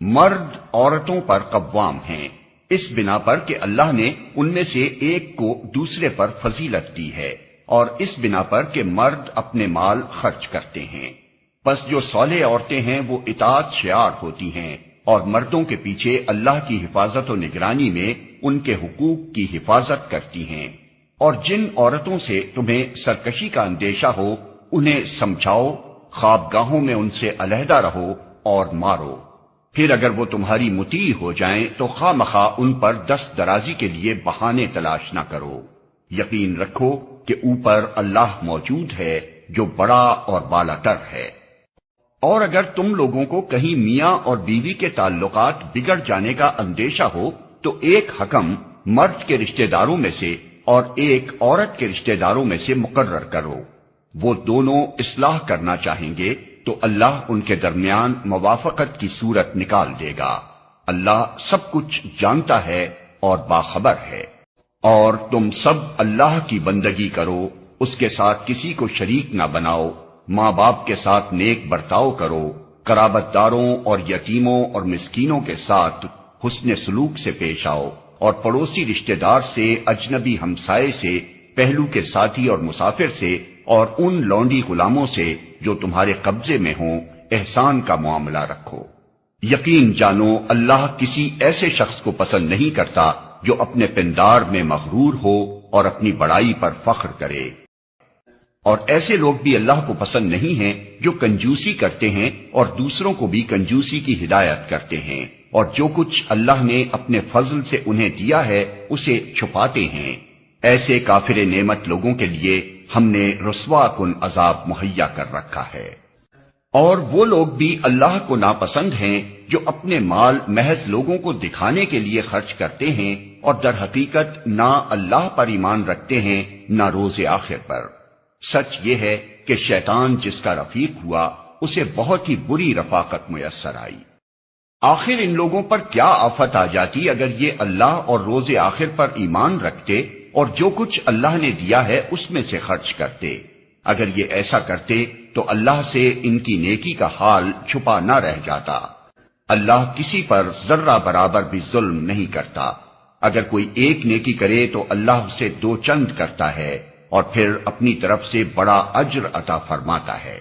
مرد عورتوں پر قوام ہیں اس بنا پر کہ اللہ نے ان میں سے ایک کو دوسرے پر فضیلت دی ہے، اور اس بنا پر کہ مرد اپنے مال خرچ کرتے ہیں۔ بس جو صالح عورتیں ہیں وہ اطاعت شعار ہوتی ہیں، اور مردوں کے پیچھے اللہ کی حفاظت و نگرانی میں ان کے حقوق کی حفاظت کرتی ہیں۔ اور جن عورتوں سے تمہیں سرکشی کا اندیشہ ہو انہیں سمجھاؤ، خوابگاہوں میں ان سے علیحدہ رہو اور مارو۔ پھر اگر وہ تمہاری مطیع ہو جائیں تو خواہ مخواہ ان پر دست درازی کے لیے بہانے تلاش نہ کرو۔ یقین رکھو کہ اوپر اللہ موجود ہے جو بڑا اور بالا تر ہے۔ اور اگر تم لوگوں کو کہیں میاں اور بیوی کے تعلقات بگڑ جانے کا اندیشہ ہو تو ایک حکم مرد کے رشتہ داروں میں سے اور ایک عورت کے رشتہ داروں میں سے مقرر کرو۔ وہ دونوں اصلاح کرنا چاہیں گے تو اللہ ان کے درمیان موافقت کی صورت نکال دے گا۔ اللہ سب کچھ جانتا ہے اور باخبر ہے۔ اور تم سب اللہ کی بندگی کرو، اس کے ساتھ کسی کو شریک نہ بناؤ، ماں باپ کے ساتھ نیک برتاؤ کرو، قرابت داروں اور یتیموں اور مسکینوں کے ساتھ حسن سلوک سے پیش آؤ، اور پڑوسی رشتہ دار سے، اجنبی ہمسائے سے، پہلو کے ساتھی اور مسافر سے، اور ان لونڈی غلاموں سے جو تمہارے قبضے میں ہوں احسان کا معاملہ رکھو۔ یقین جانو اللہ کسی ایسے شخص کو پسند نہیں کرتا جو اپنے پندار میں مغرور ہو اور اپنی بڑائی پر فخر کرے۔ اور ایسے لوگ بھی اللہ کو پسند نہیں ہیں جو کنجوسی کرتے ہیں اور دوسروں کو بھی کنجوسی کی ہدایت کرتے ہیں، اور جو کچھ اللہ نے اپنے فضل سے انہیں دیا ہے اسے چھپاتے ہیں۔ ایسے کافر نعمت لوگوں کے لیے ہم نے رسوا کن عذاب مہیا کر رکھا ہے۔ اور وہ لوگ بھی اللہ کو ناپسند ہیں جو اپنے مال محض لوگوں کو دکھانے کے لیے خرچ کرتے ہیں اور در حقیقت نہ اللہ پر ایمان رکھتے ہیں نہ روز آخر پر۔ سچ یہ ہے کہ شیطان جس کا رفیق ہوا اسے بہت ہی بری رفاقت میسر آئی۔ آخر ان لوگوں پر کیا آفت آ جاتی اگر یہ اللہ اور روز آخر پر ایمان رکھتے اور جو کچھ اللہ نے دیا ہے اس میں سے خرچ کرتے۔ اگر یہ ایسا کرتے تو اللہ سے ان کی نیکی کا حال چھپا نہ رہ جاتا۔ اللہ کسی پر ذرہ برابر بھی ظلم نہیں کرتا۔ اگر کوئی ایک نیکی کرے تو اللہ اسے دو چند کرتا ہے اور پھر اپنی طرف سے بڑا اجر عطا فرماتا ہے۔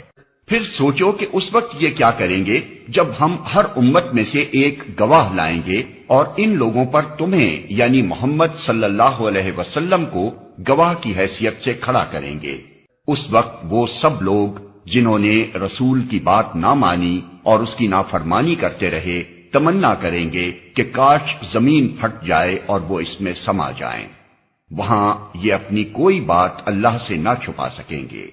پھر سوچو کہ اس وقت یہ کیا کریں گے جب ہم ہر امت میں سے ایک گواہ لائیں گے اور ان لوگوں پر تمہیں یعنی محمد صلی اللہ علیہ وسلم کو گواہ کی حیثیت سے کھڑا کریں گے۔ اس وقت وہ سب لوگ جنہوں نے رسول کی بات نہ مانی اور اس کی نافرمانی کرتے رہے تمنا کریں گے کہ کاش زمین پھٹ جائے اور وہ اس میں سما جائیں۔ وہاں یہ اپنی کوئی بات اللہ سے نہ چھپا سکیں گے۔